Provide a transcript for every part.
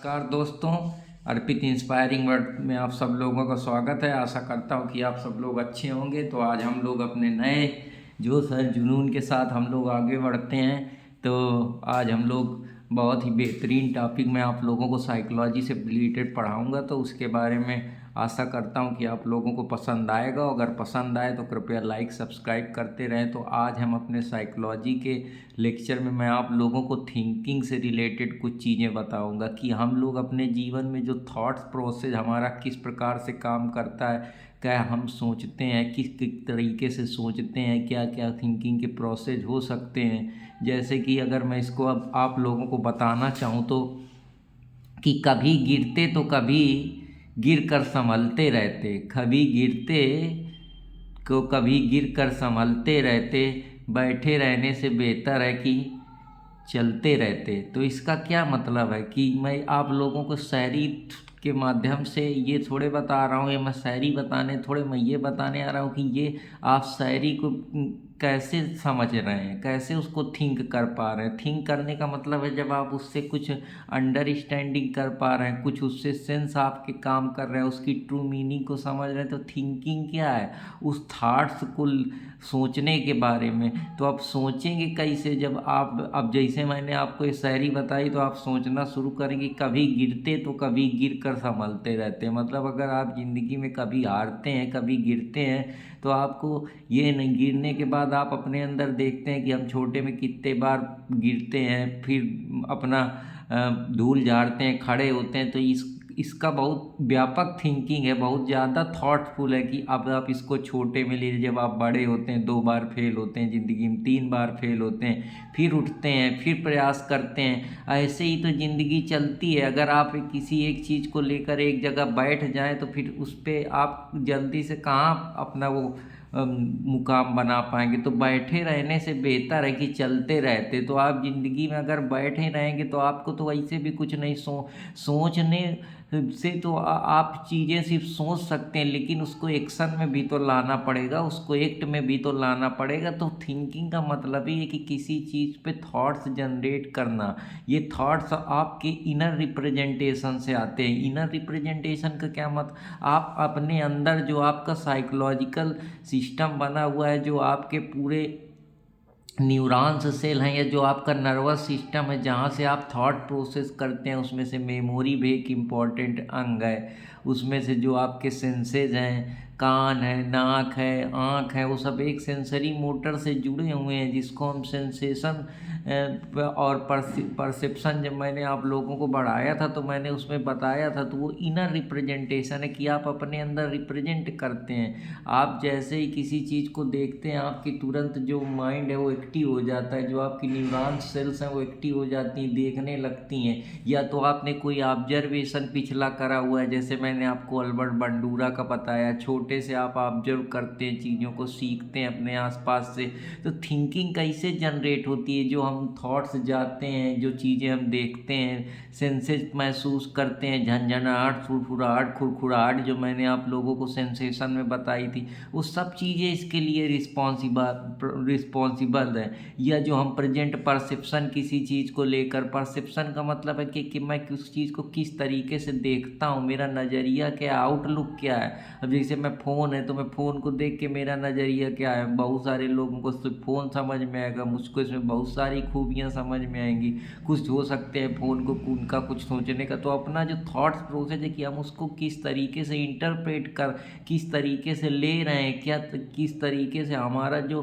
नमस्कार दोस्तों, अर्पित inspiring word में आप सब लोगों का स्वागत है। आशा करता हूँ कि आप सब लोग अच्छे होंगे। तो आज हम लोग अपने नए जोश और जुनून के साथ हम लोग आगे बढ़ते हैं। तो आज हम लोग बहुत ही बेहतरीन टॉपिक में आप लोगों को साइकोलॉजी से रिलेटेड पढ़ाऊँगा, तो उसके बारे में आशा करता हूँ कि आप लोगों को पसंद आएगा। अगर पसंद आए तो कृपया लाइक सब्सक्राइब करते रहें। तो आज हम अपने साइकोलॉजी के लेक्चर में मैं आप लोगों को थिंकिंग से रिलेटेड कुछ चीज़ें बताऊंगा कि हम लोग अपने जीवन में जो थॉट्स प्रोसेस हमारा किस प्रकार से काम करता है, क्या हम सोचते हैं, किस किस तरीके से सोचते हैं, क्या क्या थिंकिंग के प्रोसेस हो सकते हैं। जैसे कि अगर मैं इसको अब आप लोगों को बताना चाहूँ तो कि कभी गिरते तो कभी गिर कर संभलते रहते, कभी गिरते को कभी गिर कर संभलते रहते, बैठे रहने से बेहतर है कि चलते रहते। तो इसका क्या मतलब है कि मैं आप लोगों को शायरी के माध्यम से ये थोड़े बता रहा हूँ, या मैं शायरी बताने थोड़े मैं ये बताने आ रहा हूँ कि ये आप शायरी को कैसे समझ रहे हैं, कैसे उसको थिंक कर पा रहे हैं। थिंक करने का मतलब है जब आप उससे कुछ अंडरस्टैंडिंग कर पा रहे हैं, कुछ उससे सेंस आपके काम कर रहे हैं, उसकी ट्रू मीनिंग को समझ रहे हैं। तो थिंकिंग क्या है? उस थॉट्स को सोचने के बारे में। तो आप सोचेंगे कैसे जब आप, अब जैसे मैंने आपको ये शायरी बताई तो आप सोचना शुरू करेंगे, कभी गिरते तो कभी गिर कर संभलते रहते हैं। मतलब अगर आप ज़िंदगी में कभी हारते हैं, कभी गिरते हैं, तो आपको ये नहीं, गिरने के बाद आप अपने अंदर देखते हैं कि हम छोटे में कितने बार गिरते हैं, फिर अपना धूल झाड़ते हैं, खड़े होते हैं। तो इसका बहुत व्यापक थिंकिंग है, बहुत ज़्यादा थॉटफुल है कि अब आप इसको छोटे में लीजिए। जब आप बड़े होते हैं 2 बार फेल होते हैं ज़िंदगी में, 3 बार फेल होते हैं, फिर उठते हैं, फिर प्रयास करते हैं। ऐसे ही तो ज़िंदगी चलती है। अगर आप किसी एक चीज़ को लेकर एक जगह बैठ जाएं तो फिर उस पर आप जल्दी से कहाँ अपना वो मुकाम बना पाएंगे। तो बैठे रहने से बेहतर है कि चलते रहते। तो आप ज़िंदगी में अगर बैठे रहेंगे तो आपको तो वैसे भी कुछ नहीं सोचने से तो आप चीज़ें सिर्फ सोच सकते हैं, लेकिन उसको एक्शन में भी तो लाना पड़ेगा, उसको एक्ट में भी तो लाना पड़ेगा। तो थिंकिंग का मतलब ही है कि किसी चीज़ पे थॉट्स जनरेट करना। ये थॉट्स आपके इनर रिप्रेजेंटेशन से आते हैं। इनर रिप्रेजेंटेशन का क्या मतलब? आप अपने अंदर जो आपका साइकोलॉजिकल सिस्टम बना हुआ है, जो आपके पूरे न्यूरॉन्स सेल हैं, या जो आपका नर्वस सिस्टम है जहाँ से आप थॉट प्रोसेस करते हैं, उसमें से मेमोरी भी एक इम्पॉर्टेंट अंग है। उसमें से जो आपके सेंसेज हैं, कान है, नाक है, आँख है, वो सब एक सेंसरी मोटर से जुड़े हुए हैं, जिसको हम सेंसेशन और परसेप्शन, जब मैंने आप लोगों को बढ़ाया था तो मैंने उसमें बताया था। तो वो इनर रिप्रेजेंटेशन है कि आप अपने अंदर रिप्रेजेंट करते हैं। आप जैसे ही किसी चीज़ को देखते हैं, आपकी तुरंत जो माइंड है वो एक्टिव हो जाता है, जो आपकी न्यूरॉन सेल्स हैं वो एक्टिव हो जाती हैं, देखने लगती हैं। या तो आपने कोई ऑब्जर्वेशन पिछला करा हुआ है, जैसे मैंने आपको अल्बर्ट बंडूरा का बताया, छोटे से आप ऑब्जर्व करते हैं, चीज़ों को सीखते हैं अपने आसपास से। तो थिंकिंग कैसे जनरेट होती है? जो हम थॉट्स जाते हैं, जो चीज़ें हम देखते हैं, सेंसेस महसूस करते हैं, झंझनाहट, फुरफुराहट, खुरखुराहट, जो मैंने आप लोगों को सेंसेशन में बताई थी, वो सब चीज़ें इसके लिए रिस्पॉन्सिबल है। या जो हम प्रेजेंट परसेप्शन, किसी चीज़ को लेकर, परसेप्शन का मतलब है कि मैं उस चीज़ को किस तरीके से देखता हूँ, मेरा नज़रिया क्या, आउटलुक क्या है। अब जैसे मैं फ़ोन है तो मैं फ़ोन को देख के मेरा नज़रिया क्या है। बहुत सारे लोगों को सिर्फ फ़ोन समझ में आएगा, मुझको इसमें बहुत सारी खूबियाँ समझ में आएंगी। कुछ हो सकते हैं फ़ोन को उनका कुछ सोचने का। तो अपना जो थॉट्स प्रोसेस है कि हम उसको किस तरीके से इंटरप्रेट कर, किस तरीके से ले रहे हैं, क्या किस तरीके से हमारा जो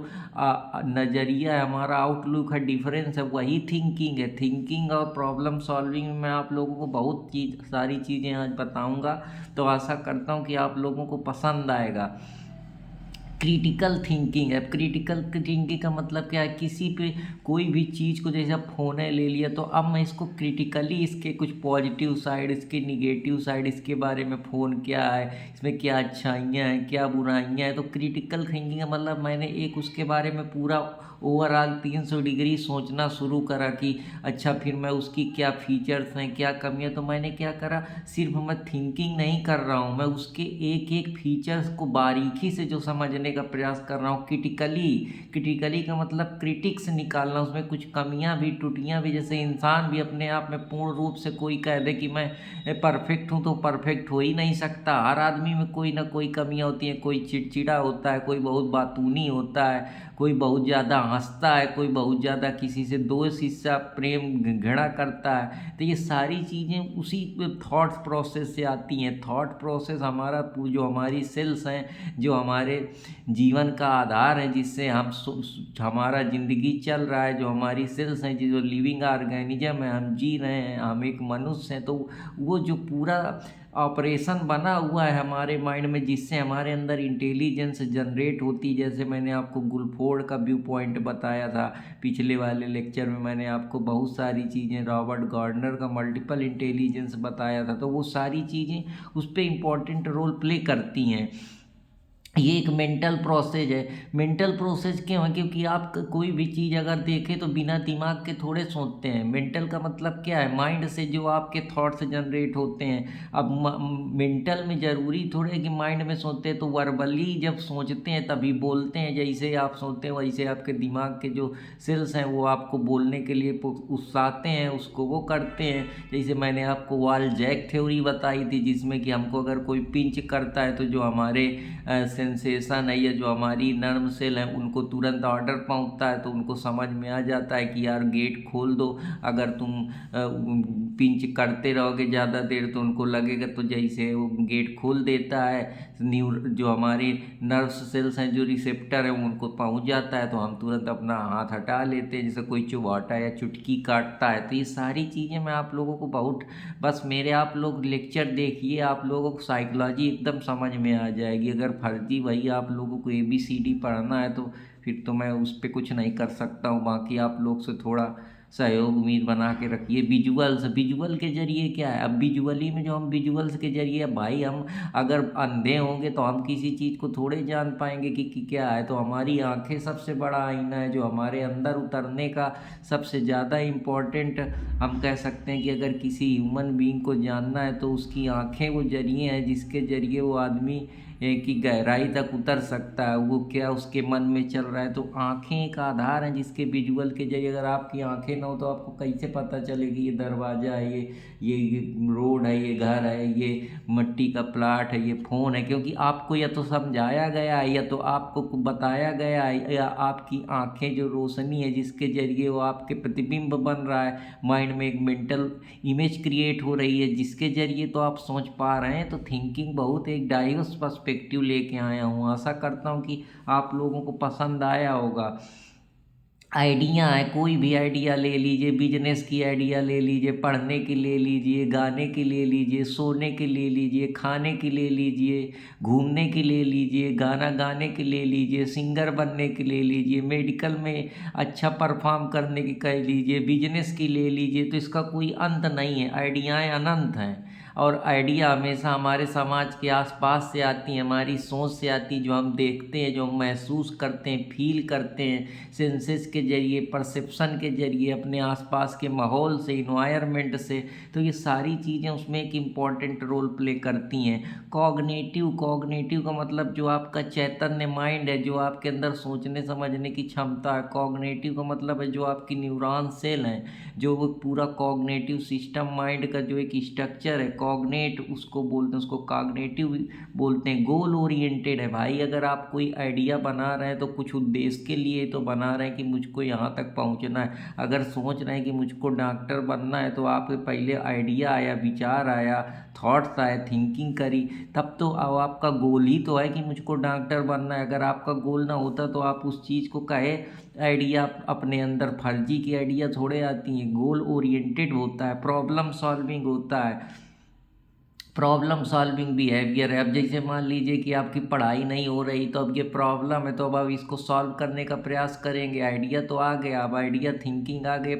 नज़रिया है, हमारा आउटलुक है, डिफरेंस है, वही थिंकिंग है। थिंकिंग और प्रॉब्लम सॉल्विंग में मैं आप लोगों को बहुत सारी चीज़ें आज बताऊंगा। तो आशा करता हूँ कि आप लोगों को पसंद आएगा। क्रिटिकल थिंकिंग है। क्रिटिकल थिंकिंग का मतलब क्या है? किसी पे कोई भी चीज़ को, जैसे अब फ़ोन है ले लिया, तो अब मैं इसको क्रिटिकली, इसके कुछ पॉजिटिव साइड, इसके निगेटिव साइड, इसके बारे में फ़ोन क्या है, इसमें क्या अच्छाइयाँ हैं, क्या बुराइयाँ हैं। तो क्रिटिकल थिंकिंग का मतलब मैंने एक उसके बारे में पूरा ओवरऑल 300 डिग्री सोचना शुरू करा कि अच्छा फिर मैं उसकी क्या फीचर्स हैं, क्या कमियां। तो मैंने क्या करा, सिर्फ मैं थिंकिंग नहीं कर रहा हूँ, मैं उसके एक एक फीचर्स को बारीकी से जो समझने का प्रयास कर रहा हूँ। क्रिटिकली का मतलब क्रिटिक्स निकालना, उसमें कुछ कमियां भी त्रुटियां भी। जैसे इंसान भी अपने आप में पूर्ण रूप से कोई कह दे कि मैं परफेक्ट हूँ तो परफेक्ट हो ही नहीं सकता। हर आदमी में कोई ना कोई कमियां होती हैं। कोई चिड़चिड़ा होता है, कोई बहुत बातूनी होता है, कोई बहुत ज़्यादा हंसता है, कोई बहुत ज़्यादा किसी से दोष हिस्सा प्रेम घृणा करता है। तो ये सारी चीज़ें उसी थॉट्स प्रोसेस से आती हैं। थॉट प्रोसेस हमारा जो हमारी सेल्स हैं, जो हमारे जीवन का आधार है, जिससे हमारा ज़िंदगी चल रहा है, जो हमारी सेल्स हैं, जो लिविंग ऑर्गेनिज्म है, हम जी रहे हैं, हम एक मनुष्य हैं। तो वो जो पूरा ऑपरेशन बना हुआ है हमारे माइंड में, जिससे हमारे अंदर इंटेलिजेंस जनरेट होती। जैसे मैंने आपको गुलफोर्ड का व्यू पॉइंट बताया था पिछले वाले लेक्चर में, मैंने आपको बहुत सारी चीज़ें, रॉबर्ट गार्डनर का मल्टीपल इंटेलिजेंस बताया था। तो वो सारी चीज़ें उस पर इम्पॉर्टेंट रोल प्ले करती हैं। ये एक मेंटल प्रोसेस है। मेंटल प्रोसेस क्यों है? क्योंकि आप कोई भी चीज़ अगर देखें तो बिना दिमाग के थोड़े सोचते हैं। मेंटल का मतलब क्या है? माइंड से जो आपके थॉट्स जनरेट होते हैं। अब मेंटल में ज़रूरी थोड़े है कि माइंड में सोचते हैं, तो वर्बली जब सोचते हैं तभी बोलते हैं। जैसे आप सोचते हैं वैसे आपके दिमाग के जो सेल्स हैं वो आपको बोलने के लिए उकसाते हैं, उसको वो करते हैं। जैसे मैंने आपको वॉल जैक थ्योरी बताई थी, जिसमें कि हमको अगर कोई पिंच करता है तो जो हमारे सेंसेशन है या जो हमारी नर्व सेल है उनको तुरंत ऑर्डर पहुंचता है, तो उनको समझ में आ जाता है कि यार गेट खोल दो। अगर तुम पिंच करते रहोगे ज़्यादा देर तो उनको लगेगा, तो जैसे वो गेट खोल देता है, जो हमारे नर्व सेल्स हैं, जो रिसेप्टर है, उनको पहुंच जाता है, तो हम तुरंत अपना हाथ हटा लेते हैं। जैसे कोई चुबाता या चुटकी काटता है। तो ये सारी चीज़ें मैं आप लोगों को बहुत, बस मेरे आप लोग लेक्चर देखिए, आप लोगों को साइकोलॉजी एकदम समझ में आ जाएगी। अगर फर्जी वही आप लोगों को ABCD पढ़ना है तो फिर तो मैं उस पर कुछ नहीं कर सकता हूँ। बाकी आप लोग से थोड़ा सहयोग उम्मीद बना के रखिए। विजुअल के जरिए क्या है? अब विजुअली में जो हम विजुअल्स के जरिए, भाई हम अगर अंधे होंगे तो हम किसी चीज़ को थोड़े जान पाएंगे कि क्या है। तो हमारी आंखें सबसे बड़ा आईना है, जो हमारे अंदर उतरने का सबसे ज़्यादा इम्पोर्टेंट हम कह सकते हैं कि अगर किसी ह्यूमन बीइंग को जानना है तो उसकी आंखें वो जरिए हैं जिसके जरिए वो आदमी की गहराई तक उतर सकता है। वो क्या उसके मन में चल रहा है। तो आंखें एक आधार हैं जिसके विजुअल के जरिए, अगर आपकी आंखें ना हो तो आपको कैसे पता चलेगी ये दरवाज़ा है, ये रोड है, ये घर है, ये मिट्टी का प्लाट है, ये फ़ोन है? क्योंकि आपको या तो समझाया गया है या तो आपको बताया गया है, या आपकी आंखें जो रोशनी है जिसके जरिए वो आपके प्रतिबिंब बन रहा है, माइंड में एक मेंटल इमेज क्रिएट हो रही है जिसके जरिए तो आप सोच पा रहे हैं। तो थिंकिंग बहुत एक डाइवर्स पर्सपेक्टिव लेके आया हूँ। आशा करता हूँ कि आप लोगों को पसंद आया होगा। आइडिया है, कोई भी आइडिया ले लीजिए, बिजनेस की आइडिया ले लीजिए, पढ़ने की ले लीजिए, गाने की ले लीजिए, सोने की ले लीजिए, खाने की ले लीजिए, घूमने की ले लीजिए, गाना गाने की ले लीजिए, सिंगर बनने की ले लीजिए, मेडिकल में अच्छा परफॉर्म करने की कह लीजिए, बिजनेस की ले लीजिए। तो इसका कोई अंत नहीं है, आइडियाएँ अनंत हैं। और आइडिया हमेशा हमारे समाज के आसपास से आती हैं, हमारी सोच से आती है, जो हम देखते हैं, जो हम महसूस करते हैं, फील करते हैं, सेंसेस के जरिए, परसेप्शन के जरिए, अपने आसपास के माहौल से, इन्वायरमेंट से। तो ये सारी चीज़ें उसमें एक इम्पॉर्टेंट रोल प्ले करती हैं। कॉग्निटिव का मतलब जो आपका चैतन्य माइंड है, जो आपके अंदर सोचने समझने की क्षमता है। कॉग्निटिव का मतलब है जो आपकी न्यूरॉन सेल हैं, जो वो पूरा कॉग्निटिव सिस्टम माइंड का जो एक स्ट्रक्चर है, कॉग्नेट उसको बोलते हैं, उसको कॉग्निटिव बोलते हैं। गोल ओरिएंटेड है भाई। अगर आप कोई आइडिया बना रहे हैं तो कुछ उद्देश्य के लिए तो बना रहे हैं कि मुझको यहाँ तक पहुँचना है। अगर सोच रहे हैं कि मुझको डॉक्टर बनना है तो आप पहले आइडिया आया, विचार आया, थॉट्स आए, थिंकिंग करी, तब तो अब आपका गोल ही तो है कि मुझको डॉक्टर बनना है। अगर आपका गोल ना होता तो आप उस चीज़ को कहे आइडिया अपने अंदर फर्जी की आइडिया थोड़े आती हैं। गोल ओरिएंटेड होता है, प्रॉब्लम सॉल्विंग होता है। प्रॉब्लम सॉल्विंग बिहेवियर है। अब जैसे मान लीजिए कि आपकी पढ़ाई नहीं हो रही, तो अब ये प्रॉब्लम है, तो अब आप इसको सॉल्व करने का प्रयास करेंगे। आइडिया तो आ गया, अब आइडिया थिंकिंग आ गई।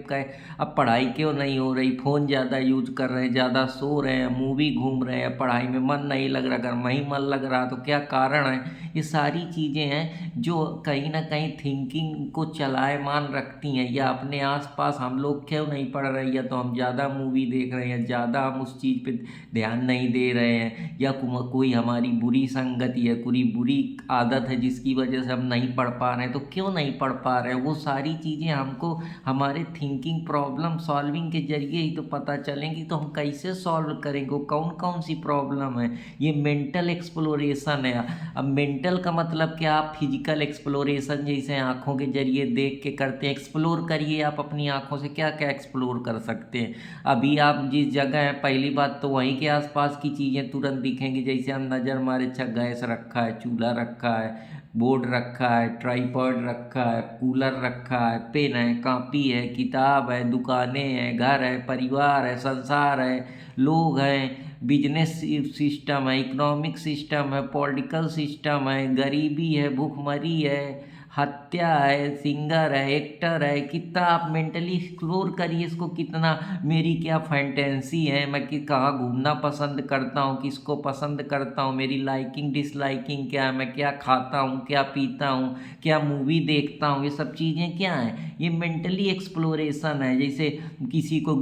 अब पढ़ाई क्यों नहीं हो रही, फ़ोन ज़्यादा यूज कर रहे हैं, ज़्यादा सो रहे हैं, मूवी घूम रहे हैं, पढ़ाई में मन नहीं लग रहा। अगर नहीं मन लग रहा तो क्या कारण है? ये सारी चीज़ें हैं जो कहीं ना कहीं थिंकिंग को चलायमान रखती हैं। या अपने आसपास हम लोग क्यों नहीं पढ़ रहे, या तो हम ज़्यादा मूवी देख रहे हैं, ज़्यादा हम उस चीज़ पे ध्यान नहीं दे रहे हैं, या कोई हमारी बुरी संगति है, कोई बुरी आदत है जिसकी वजह से हम नहीं पढ़ पा रहे हैं। तो क्यों नहीं पढ़ पा रहे हैं, वो सारी चीज़ें हमको हमारे थिंकिंग प्रॉब्लम सॉल्विंग के जरिए ही तो पता चलेंगी। तो हम कैसे सॉल्व करेंगे, वो कौन कौन सी प्रॉब्लम है। ये मेंटल एक्सप्लोरेशन है। अब मेंटल का मतलब क्या, आप फिजिकल एक्सप्लोरेशन जैसे आँखों के जरिए देख के करते हैं। एक्सप्लोर करिए, आप अपनी आँखों से क्या क्या एक्सप्लोर कर सकते हैं। अभी आप जिस जगह हैं, पहली बात तो वहीं के आसपास की चीज़ें तुरंत दिखेंगी। जैसे हम नज़र मारे, अच्छा गैस रखा है, चूल्हा रखा है, बोर्ड रखा है, ट्राइपॉड रखा है, कूलर रखा है, पेन है, कॉपी है, किताब है, दुकानें हैं, घर है, परिवार है, संसार है, लोग हैं, बिजनेस सिस्टम है, इकोनॉमिक सिस्टम है, पॉलिटिकल सिस्टम है, गरीबी है, भूखमरी है, हत्या है, सिंगर है, एक्टर है। कितना आप मेंटली एक्सप्लोर करिए इसको, कितना मेरी क्या फैंटेसी है, मैं कि कहाँ घूमना पसंद करता हूँ, किसको पसंद करता हूँ, मेरी लाइकिंग डिसलाइकिंग क्या है, मैं क्या खाता हूँ, क्या पीता हूँ, क्या मूवी देखता हूँ, ये सब चीज़ें क्या हैं, ये मेंटली एक्सप्लोरेशन है। जैसे किसी को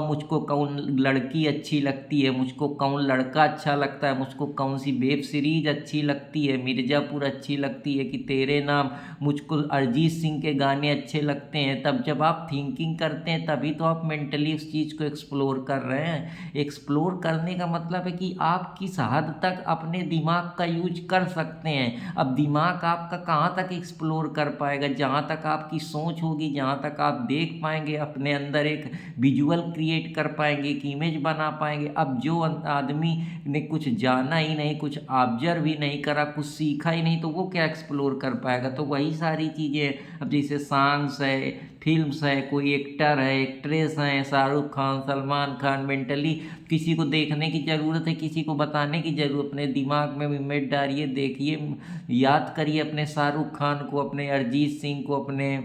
मुझको कौन लड़की अच्छी लगती है, मुझको कौन लड़का अच्छा लगता है, मुझको कौन सी वेब सीरीज अच्छी लगती है, मिर्ज़ापुर अच्छी लगती है कि तेरे नाम, मुझको अरिजीत सिंह के गाने अच्छे लगते हैं। तब जब आप थिंकिंग करते हैं तभी तो आप मेंटली उस चीज़ को एक्सप्लोर कर रहे हैं। एक्सप्लोर करने का मतलब है कि आप किस हद तक अपने दिमाग का यूज कर सकते हैं। अब दिमाग आपका कहाँ तक एक्सप्लोर कर पाएगा, जहाँ तक आपकी सोच होगी, जहाँ तक आप देख पाएंगे, अपने अंदर एक विजुअल क्रिएट कर पाएंगे, एक इमेज बना पाएंगे। अब जो आदमी ने कुछ जाना ही नहीं, कुछ ऑब्जर्व ही नहीं करा, कुछ सीखा ही नहीं, तो वो क्या एक्सप्लोर कर पाएगा। तो वही सारी चीज़ें, अब जैसे सॉन्ग्स है, फिल्म्स है, कोई एक्टर है, एक्ट्रेस हैं, शाहरुख खान, सलमान खान, मेंटली किसी को देखने की ज़रूरत है, किसी को बताने की ज़रूरत, अपने दिमाग में इमेज डालिए, देखिए, याद करिए अपने शाहरुख खान को, अपने अरिजीत सिंह को, अपने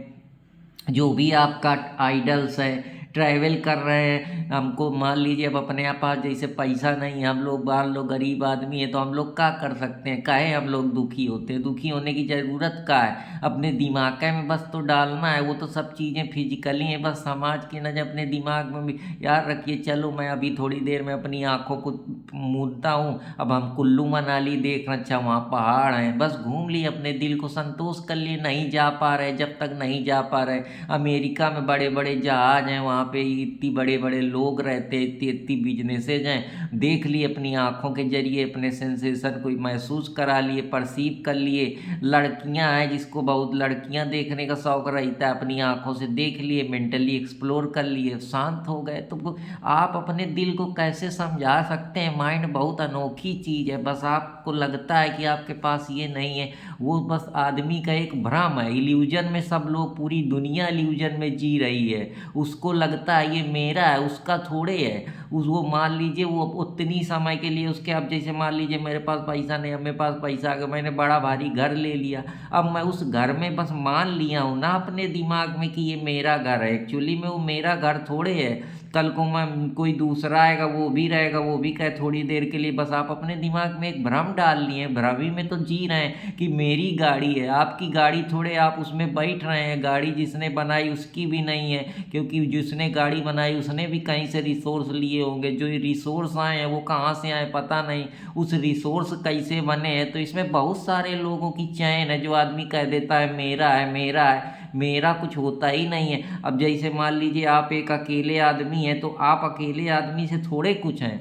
जो भी आपका आइडल्स है। ट्रैवल कर रहे हैं, हमको मान लीजिए अब अपने पास जैसे पैसा नहीं है, हम लोग बाहर लोग गरीब आदमी है, तो हम लोग क्या कर सकते हैं, काहे हम लोग दुखी होते हैं। दुखी होने की ज़रूरत क्या है, अपने दिमाग में बस तो डालना है। वो तो सब चीज़ें फिजिकली हैं, बस समाज की नज़र अपने दिमाग में भी याद रखिए। चलो मैं अभी थोड़ी देर में अपनी आँखों को मूंदता हूँ, अब हम कुल्लू मनाली देख रहे, अच्छा वहाँ पहाड़ हैं, बस घूम लिए, अपने दिल को संतोष कर लिए। नहीं जा पा रहे, जब तक नहीं जा पा रहे, अमेरिका में बड़े बड़े जहाज हैं, वहाँ पे इतनी बड़े बड़े लोग रहते हैं, इतनी इतनी बिजनेसेज हैं, देख लिए अपनी आँखों के जरिए, अपने सेंसेशन को महसूस करा लिए, परसीव कर लिए। लड़कियाँ हैं, जिसको बहुत लड़कियाँ देखने का शौक रहता है, अपनी आँखों से देख लिए, मेंटली एक्सप्लोर कर लिए, शांत हो गए। तो आप अपने दिल को कैसे समझा सकते हैं, माइंड बहुत अनोखी चीज़ है। बस आपको लगता है कि आपके पास ये नहीं है, वो बस आदमी का एक भ्रम है, इल्यूजन में सब लोग, पूरी दुनिया इल्यूजन में जी रही है। उसको लगता है ये मेरा है, उसका थोड़े है। वो मान लीजिए वो उतनी समय के लिए उसके, अब जैसे मान लीजिए मेरे पास पैसा नहीं, अब मेरे पास पैसा आ गया, मैंने बड़ा भारी घर ले लिया, अब मैं उस घर में बस मान लिया हूँ ना अपने दिमाग में कि ये मेरा घर है। एक्चुअली में वो मेरा घर थोड़े है। कल को मैं कोई दूसरा आएगा, वो भी रहेगा, वो भी कहे थोड़ी देर के लिए। बस आप अपने दिमाग में एक भ्रम डाल लिए, भ्रम में तो जी रहे हैं कि मेरी गाड़ी है। आपकी गाड़ी थोड़े, आप उसमें बैठ रहे हैं, गाड़ी जिसने बनाई उसकी भी नहीं है, क्योंकि जिसने गाड़ी बनाई उसने भी कहीं से रिसोर्स लिए होंगे। जो रिसोर्स आए हैं वो कहाँ से आए पता नहीं, उस रिसोर्स कैसे बने हैं। तो इसमें बहुत सारे लोगों की चैन है, जो आदमी कह देता है मेरा है, मेरा है, मेरा कुछ होता ही नहीं है। अब जैसे मान लीजिए आप एक अकेले आदमी हैं, तो आप अकेले आदमी से थोड़े कुछ हैं।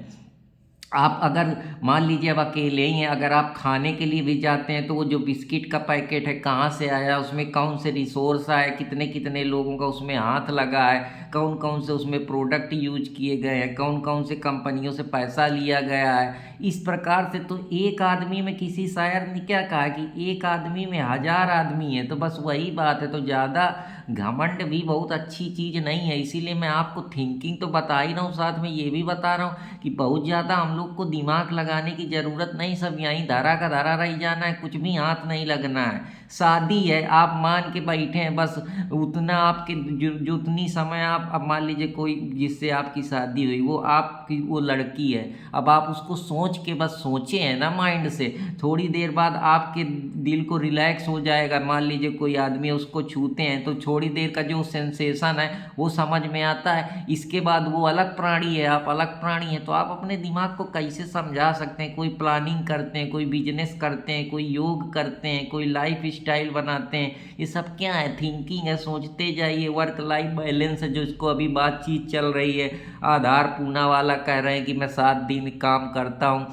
आप अगर मान लीजिए अब अकेले ही हैं, अगर आप खाने के लिए भी जाते हैं, तो वो जो बिस्किट का पैकेट है कहाँ से आया, उसमें कौन से रिसोर्स आए, कितने कितने लोगों का उसमें हाथ लगा है, कौन कौन से उसमें प्रोडक्ट यूज किए गए हैं, कौन कौन से कंपनियों से पैसा लिया गया है। इस प्रकार से तो एक आदमी में, किसी शायर ने क्या कहा कि एक आदमी में 1000 आदमी है। तो बस वही बात है। तो ज़्यादा घमंड भी बहुत अच्छी चीज़ नहीं है। इसीलिए मैं आपको थिंकिंग तो बता ही रहा हूँ, साथ में ये भी बता रहा हूँ कि बहुत ज़्यादा हम लोग को दिमाग लगाने की ज़रूरत नहीं, सब यहीं धरा का धरा रह जाना है, कुछ भी हाथ नहीं लगना है। शादी है, आप मान के बैठे हैं, बस उतना आपके जो उतनी समय आप, अब मान लीजिए कोई जिससे आपकी शादी हुई वो आपकी वो लड़की है, अब आप उसको सोच के बस सोचे हैं ना माइंड से, थोड़ी देर बाद आपके दिल को रिलैक्स हो जाएगा। मान लीजिए कोई आदमी है, उसको छूते हैं तो थोड़ी देर का जो सेंसेशन है वो समझ में आता है, इसके बाद वो अलग प्राणी है, आप अलग प्राणी हैं। तो आप अपने दिमाग को कैसे समझा सकते हैं? कोई प्लानिंग करते हैं, कोई बिजनेस करते हैं, कोई योग करते हैं, कोई लाइफ स्टाइल बनाते हैं, ये सब क्या है? थिंकिंग है, सोचते जाइए। वर्क लाइफ बैलेंस है, जो इसको अभी बातचीत चल रही है, आधार पूना वाला कह रहे हैं कि मैं 7 दिन काम करता हूँ,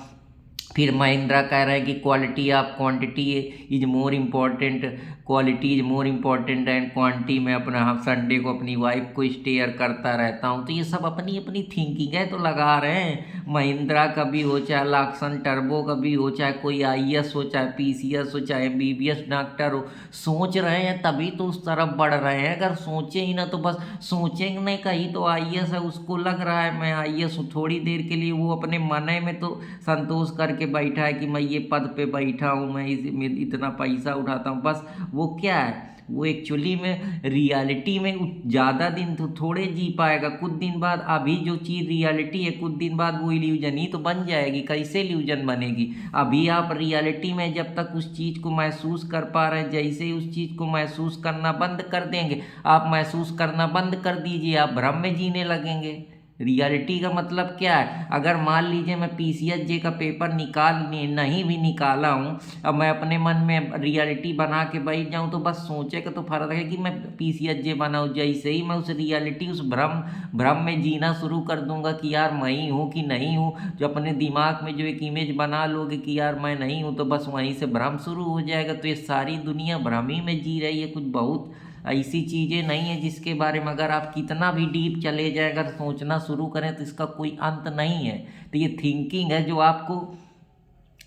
फिर महिंद्रा कह रहे हैं कि quality of quantity is more important, quality is more important and quantity. में अपना हम संडे को अपनी वाइफ को स्टेयर करता रहता हूँ। तो ये सब अपनी अपनी थिंकिंग है, तो लगा रहे हैं। महिंद्रा का भी हो, चाहे लाक्सन टर्बो का भी हो, चाहे कोई आईएएस हो, चाहे पीसीएस हो, चाहे एमबीबीएस डॉक्टर हो, सोच रहे हैं तभी तो उस तरफ बढ़ रहे हैं। अगर सोचे ही ना तो बस सोचेंगे नहीं, कहीं तो आईएएस है, उसको लग रहा है मैं आईएएस हूँ, थोड़ी देर के लिए वो अपने मन में तो संतोष करके बैठा है कि मैं ये पद पे बैठा हूँ, मैं इतना पैसा उठाता हूँ, बस वो क्या है, वो एक्चुअली में रियलिटी में ज़्यादा दिन तो थोड़े जी पाएगा। कुछ दिन बाद अभी जो चीज़ रियलिटी है, कुछ दिन बाद वो इल्यूजन ही तो बन जाएगी। कैसे इल्यूजन बनेगी? अभी आप रियलिटी में जब तक उस चीज़ को महसूस कर पा रहे हैं, जैसे ही उस चीज़ को महसूस करना बंद कर देंगे, आप महसूस करना बंद कर दीजिए, आप भ्रम में जीने लगेंगे। रियलिटी का मतलब क्या है? अगर मान लीजिए मैं पीसीएस का पेपर नहीं भी निकाला हूँ, अब मैं अपने मन में रियलिटी बना के बैठ जाऊँ तो बस सोचे का तो फर्क है कि मैं पीसीएस बनाऊँ। जैसे ही मैं उस रियलिटी, उस भ्रम में जीना शुरू कर दूंगा कि यार मैं ही हूँ कि नहीं हूँ, जो अपने दिमाग में जो एक इमेज बना लोगे कि यार मैं नहीं हूँ, तो बस वहीं से भ्रम शुरू हो जाएगा। तो ये सारी दुनिया भ्रम ही में जी रही है। कुछ बहुत ऐसी चीज़ें नहीं है जिसके बारे में अगर आप कितना भी डीप चले जाए, अगर सोचना शुरू करें तो इसका कोई अंत नहीं है। तो ये थिंकिंग है जो आपको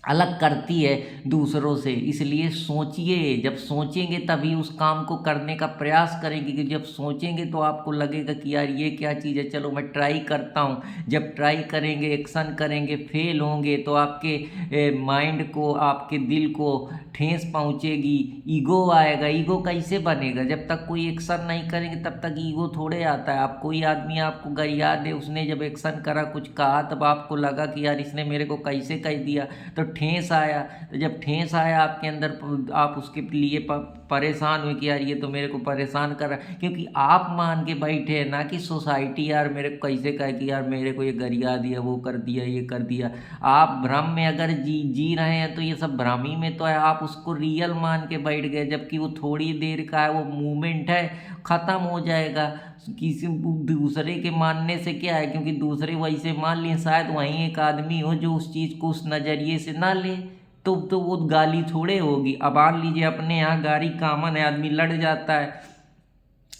अलग करती है दूसरों से। इसलिए सोचिए, जब सोचेंगे तभी उस काम को करने का प्रयास करेंगे, कि जब सोचेंगे तो आपको लगेगा कि यार ये क्या चीज़ है, चलो मैं ट्राई करता हूँ। जब ट्राई करेंगे, एक्शन करेंगे, फेल होंगे तो आपके माइंड को, आपके दिल को ठेस पहुँचेगी, ईगो आएगा। ईगो कैसे बनेगा? जब तक कोई एक्शन नहीं करेंगे तब तक ईगो थोड़े आता है। आप कोई आदमी आपको गरिया दे, उसने जब एक्शन करा, कुछ कहा, तब आपको लगा कि यार इसने मेरे को कैसे कह दिया, तो ठेस आया। तो जब ठेस आया आपके अंदर, आप उसके लिए परेशान हुए कि यार ये तो मेरे को परेशान कर रहा है, क्योंकि आप मान के बैठे हैं ना कि सोसाइटी यार मेरे को कैसे कहे कि यार मेरे को ये गरिया दिया, वो कर दिया, ये कर दिया। आप भ्रम में अगर जी रहे हैं तो ये सब भ्रम ही में तो है। आप उसको रियल मान के बैठ गए, जबकि वो थोड़ी देर का है, वो मूवमेंट है, ख़त्म हो जाएगा। किसी दूसरे के मानने से क्या है, क्योंकि दूसरे वैसे मान लिए, शायद वहीं एक आदमी हो जो उस चीज़ को उस नज़रिए से ना ले, तो वो गाली थोड़े होगी। अब मान लीजिए अपने यहाँ गाड़ी कॉमन है, आदमी लड़ जाता है।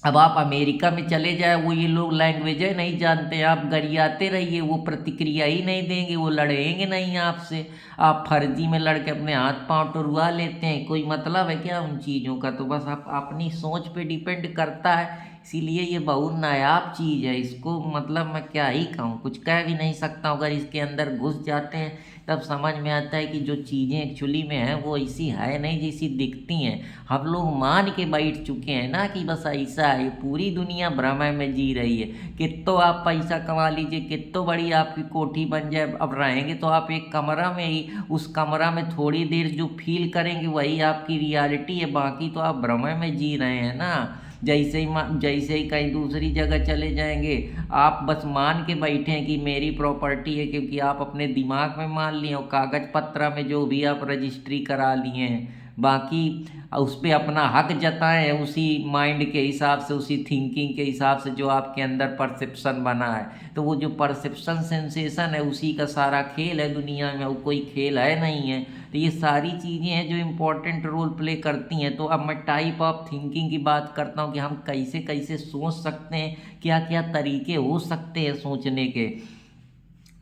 अब आप अमेरिका में चले जाए, वो ये लोग लैंग्वेज है नहीं जानते, आप गरियाते रहिए, वो प्रतिक्रिया ही नहीं देंगे, वो लड़ेंगे नहीं आपसे। आप फर्जी में लड़के अपने हाथ पांव टुरवा लेते हैं, कोई मतलब है क्या उन चीज़ों का? तो बस आप अपनी सोच पे डिपेंड करता है। इसीलिए ये बहुत नायाब चीज़ है, इसको मतलब मैं क्या ही कहूँ, कुछ कह भी नहीं सकता हूँ। अगर इसके अंदर घुस जाते हैं तब समझ में आता है कि जो चीज़ें एक्चुअली में हैं वो ऐसी है नहीं जैसी दिखती हैं। हम लोग मान के बैठ चुके हैं ना कि बस ऐसा है। पूरी दुनिया भ्रम में जी रही है। कितो आप पैसा कमा लीजिए, कितो बड़ी आपकी कोठी बन जाए, अब रहेंगे तो आप एक कमरा में ही, उस कमरा में थोड़ी देर जो फील करेंगे वही आपकी रियलिटी है, बाकी तो आप भ्रम में जी रहे हैं ना। जैसे ही कहीं दूसरी जगह चले जाएंगे, आप बस मान के बैठे हैं कि मेरी प्रॉपर्टी है, क्योंकि आप अपने दिमाग में मान लिए और कागज पत्र में जो भी आप रजिस्ट्री करा लिए हैं, बाकी उस पर अपना हक जताएं उसी माइंड के हिसाब से, उसी थिंकिंग के हिसाब से जो आपके अंदर परसेप्शन बना है। तो वो जो परसेप्शन सेंसेशन है उसी का सारा खेल है दुनिया में, वो कोई खेल है नहीं है। तो ये सारी चीज़ें हैं जो इम्पोर्टेंट रोल प्ले करती हैं। तो अब मैं टाइप ऑफ थिंकिंग की बात करता हूँ कि हम कैसे कैसे सोच सकते हैं, क्या क्या तरीके हो सकते हैं सोचने के।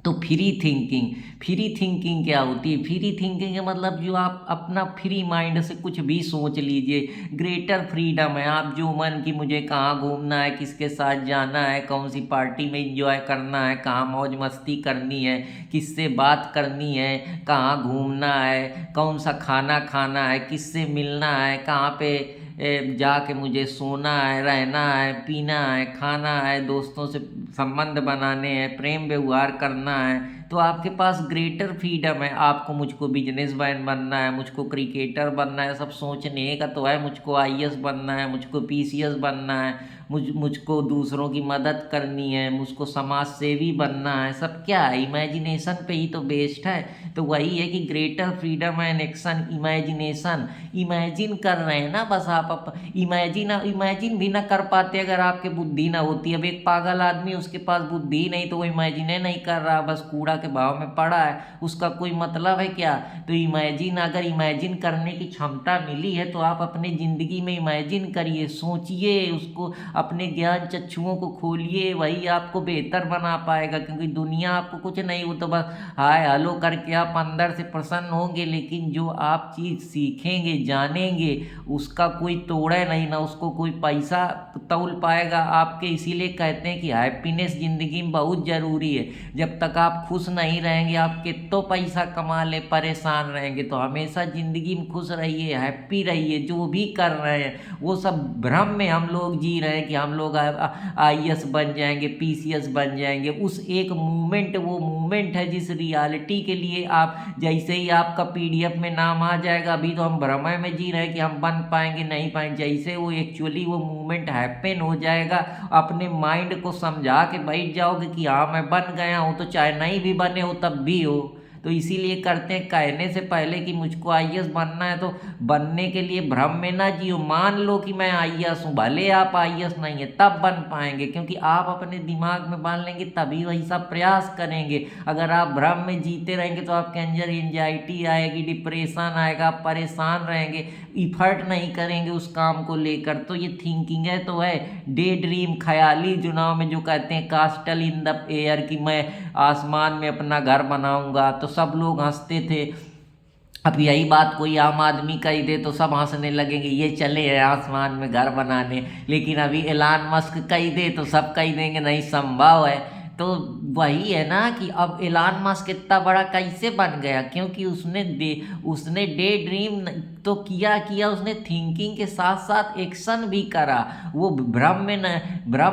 तो फ्री थिंकिंग क्या होती है? फ्री थिंकिंग का मतलब जो आप अपना फ्री माइंड से कुछ भी सोच लीजिए। ग्रेटर फ्रीडम है, आप जो मन की मुझे कहाँ घूमना है, किसके साथ जाना है, कौन सी पार्टी में एंजॉय करना है, कहाँ मौज मस्ती करनी है, किससे बात करनी है, कहाँ घूमना है, कौन सा खाना खाना है, किससे मिलना है, कहाँ पे जाके मुझे सोना है, रहना है, पीना है, खाना है, दोस्तों से संबंध बनाने हैं, प्रेम व्यवहार करना है। तो आपके पास ग्रेटर फ्रीडम है। आपको मुझको बिजनेसमैन बनना है, मुझको क्रिकेटर बनना है, सब सोचने का तो है। मुझको आईएएस बनना है, मुझको पीसीएस बनना है, मुझको दूसरों की मदद करनी है, मुझको समाज सेवी बनना है। सब क्या है? इमेजिनेशन पे ही तो बेस्ड है। तो वही है कि greater freedom and action, imagination. Imagine कर रहे हैं ना, बस आप इमेजिन भी ना कर पाते अगर आपके बुद्धि ना होती। अब एक पागल आदमी, उसके पास बुद्धि नहीं तो वो इमेजिन नहीं कर रहा, बस कूड़ा के भाव में पड़ा है, उसका कोई मतलब है क्या? तो अगर इमेजिन करने की क्षमता मिली है तो आप अपने ज़िंदगी में इमेजिन करिए, सोचिए, उसको अपने ज्ञान चक्षुओं को खोलिए, वही आपको बेहतर बना पाएगा। क्योंकि दुनिया आपको कुछ नहीं, वो तो बस हाय हेलो करके आप अंदर से प्रसन्न होंगे, लेकिन जो आप चीज़ सीखेंगे, जानेंगे, उसका कोई तोड़े नहीं, ना उसको कोई पैसा तौल पाएगा आपके। इसीलिए कहते हैं कि हैप्पीनेस ज़िंदगी में बहुत ज़रूरी है। जब तक आप खुश नहीं रहेंगे, आप कितना पैसा कमा ले, परेशान रहेंगे। तो हमेशा ज़िंदगी में खुश रहिए, हैप्पी रहिए। जो भी कर रहे हैं वो सब भ्रम में हम लोग जी रहे हैं कि हम लोग आईएएस बन जाएंगे, पीसीएस बन जाएंगे। उस एक मूवमेंट, वो मूवमेंट है जिस रियलिटी के लिए आप, जैसे ही आपका पीडीएफ में नाम आ जाएगा, अभी तो हम भ्रम में जी रहे हैं कि हम बन पाएंगे नहीं पाएंगे। जैसे वो एक्चुअली वो मूवमेंट हैपन हो जाएगा, अपने माइंड को समझा के बैठ जाओगे कि हाँ मैं बन गया हूँ, तो चाहे नहीं भी बने हो तब भी हो। तो इसीलिए करते हैं, कहने से पहले कि मुझको आईएएस बनना है, तो बनने के लिए भ्रम में ना जियो। मान लो कि मैं आईएएस हूँ, भले आप आईएएस नहीं है तब बन पाएंगे, क्योंकि आप अपने दिमाग में बांध लेंगे तभी वही सब प्रयास करेंगे। अगर आप भ्रम में जीते रहेंगे तो आपके अंदर एंजाइटी आएगी, डिप्रेशन आएगा, आप परेशान रहेंगे, इफर्ट नहीं करेंगे उस काम को लेकर। तो ये थिंकिंग है तो है डे ड्रीम, ख्याली जुनाव में जो कहते हैं कास्टल इन द एयर, कि मैं आसमान में अपना घर बनाऊंगा, तो सब लोग हंसते थे। अब यही बात कोई आम आदमी कही दे तो सब हंसने लगेंगे, ये चले हैं आसमान में घर बनाने। लेकिन अभी एलन मस्क कही दे तो सब कही देंगे नहीं संभव है। तो वही है ना कि अब एलन मस्क इतना बड़ा कैसे बन गया? क्योंकि उसने डे ड्रीम तो किया उसने थिंकिंग के साथ साथ एक्शन भी करा। वो भ्रम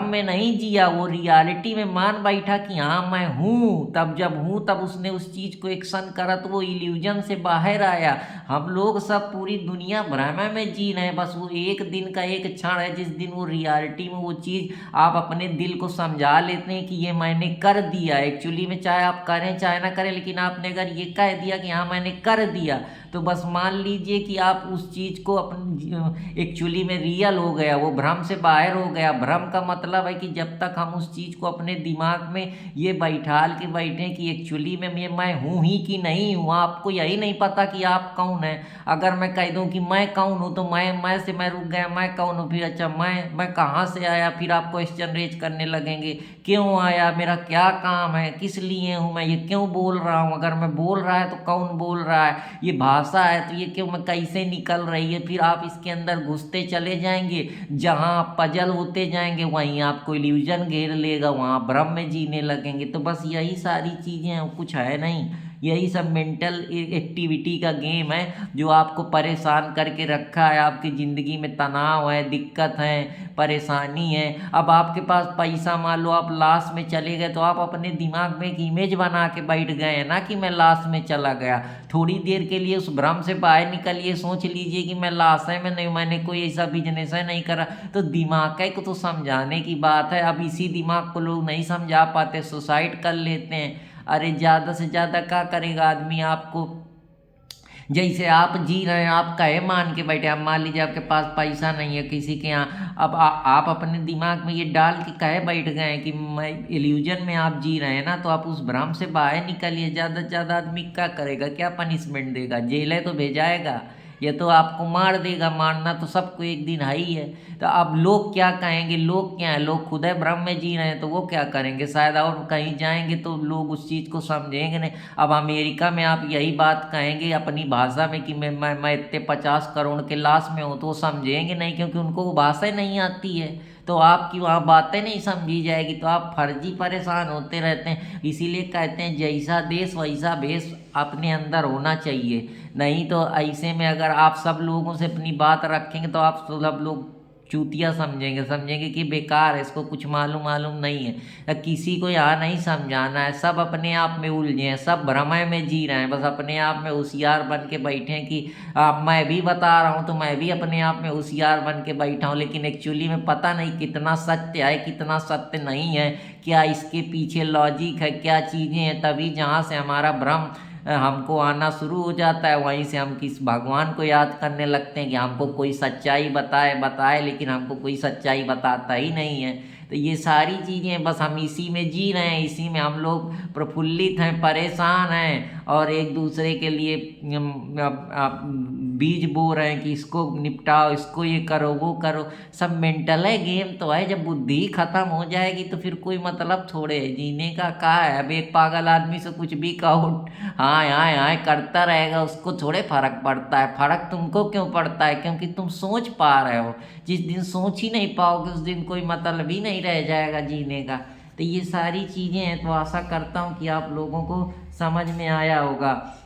में नहीं जिया, वो रियलिटी में मान बैठा कि हाँ मैं हूँ। तब उसने उस चीज़ को एक्शन करा, तो वो इल्यूजन से बाहर आया। हम लोग सब पूरी दुनिया भ्रम में जी रहे हैं, बस वो एक दिन का एक क्षण है जिस दिन वो रियलिटी में वो चीज़ आप अपने दिल को समझा लेते हैं कि ये मैंने कर दिया। एक्चुअली में चाहे आप करें चाहे ना करें, लेकिन आपने अगर ये कह दिया कि हाँ मैंने कर दिया, तो बस मान लीजिए कि आप उस चीज़ को अपनी एक्चुअली में रियल हो गया, वो भ्रम से बाहर हो गया। भ्रम का मतलब है कि जब तक हम उस चीज़ को अपने दिमाग में ये बैठाल के बैठे कि एक्चुअली में मैं हूँ ही कि नहीं हूँ, आपको यही नहीं पता कि आप कौन है। अगर मैं कह दूँ कि मैं कौन हूँ, तो मैं से मैं रुक गया, मैं कौन हूँ, फिर अच्छा मैं कहाँ से आया, फिर आप क्वेश्चन रेज करने लगेंगे, क्यों आया, मेरा क्या काम है, किस लिए हूँ, मैं ये क्यों बोल रहा हूँ। अगर मैं बोल रहा है तो कौन बोल रहा है, ये भाषा है तो ये क्यों, मैं कैसे निकल रही है। फिर आप इसके अंदर घुसते चले जाएंगे, जहाँ आप पजल होते जाएंगे वहीं आपको इल्यूजन घेर लेगा, वहाँ भ्रम में जीने लगेंगे। तो बस यही सारी चीज़ें हैं, कुछ है नहीं। यही सब मेंटल एक्टिविटी का गेम है जो आपको परेशान करके रखा है। आपकी ज़िंदगी में तनाव है, दिक्कत है, परेशानी है। अब आपके पास पैसा, मान लो आप लाश में चले गए, तो आप अपने दिमाग में एक इमेज बना के बैठ गए हैं ना कि मैं लाश में चला गया। थोड़ी देर के लिए उस भ्रम से बाहर निकलिए, सोच लीजिए कि मैं लाश है, मैं नहीं, मैंने कोई ऐसा बिजनेस है नहीं करा। तो दिमाग को तो समझाने की बात है। अब इसी दिमाग को लोग नहीं समझा पाते, सुसाइड कर लेते हैं। अरे ज़्यादा से ज़्यादा क्या करेगा आदमी? आपको जैसे आप जी रहे हैं, आप कहे मान के बैठे, आप मान लीजिए आपके पास पैसा नहीं है किसी के यहाँ, अब आप अपने दिमाग में ये डाल के कहे बैठ गए कि मैं इल्यूजन में आप जी रहे हैं ना, तो आप उस भ्रम से बाहर निकलिए। ज़्यादा से ज़्यादा आदमी क्या करेगा, क्या पनिशमेंट देगा? जेल है तो भेजाएगा। ये तो आपको मार देगा, मारना तो सबको एक दिन है ही है। तो अब लोग क्या कहेंगे, लोग क्या है, लोग खुद है भ्रम में जी रहे हैं तो वो क्या करेंगे, शायद और कहीं जाएंगे तो लोग उस चीज़ को समझेंगे नहीं। अब अमेरिका में आप यही बात कहेंगे अपनी भाषा में कि मैं इतने 50 करोड़ के लाश में हूँ, तो वो समझेंगे नहीं क्योंकि उनको वो भाषा ही नहीं आती है। तो आपकी वहाँ बातें नहीं समझी जाएगी तो आप फर्जी परेशान होते रहते हैं। इसीलिए कहते हैं जैसा देश वैसा भेष अपने अंदर होना चाहिए। नहीं तो ऐसे में अगर आप सब लोगों से अपनी बात रखेंगे तो आप सब लोग चूतिया समझेंगे कि बेकार है, इसको कुछ मालूम नहीं है। किसी को यहाँ नहीं समझाना है, सब अपने आप में उलझे हैं, सब भ्रमय में जी रहे हैं, बस अपने आप में होशियार बन के बैठे हैं कि मैं भी बता रहा हूँ तो मैं भी अपने आप में होशियार बन के बैठा हूँ। लेकिन एक्चुअली में पता नहीं कितना सत्य है कितना सत्य नहीं है, क्या इसके पीछे लॉजिक है, क्या चीज़ें हैं। तभी जहाँ से हमारा भ्रम हमको आना शुरू हो जाता है वहीं से हम किस भगवान को याद करने लगते हैं कि हमको कोई सच्चाई बताए, लेकिन हमको कोई सच्चाई बताता ही नहीं है। तो ये सारी चीज़ें बस हम इसी में जी रहे हैं, इसी में हम लोग प्रफुल्लित हैं, परेशान हैं और एक दूसरे के लिए बीज बो रहे हैं कि इसको निपटाओ, इसको ये करो वो करो। सब मेंटल है गेम तो है, जब बुद्धि ख़त्म हो जाएगी तो फिर कोई मतलब थोड़े है जीने का। कहा है अब एक पागल आदमी से कुछ भी कहो हाँ हाँ हाँ करता रहेगा, उसको थोड़े फर्क पड़ता है। फर्क तुमको क्यों पड़ता है, क्योंकि तुम सोच पा रहे हो। जिस दिन सोच ही नहीं पाओगे उस दिन कोई मतलब ही नहीं रह जाएगा जीने का। तो ये सारी चीज़ें हैं, तो आशा करता हूँ कि आप लोगों को समझ में आया होगा।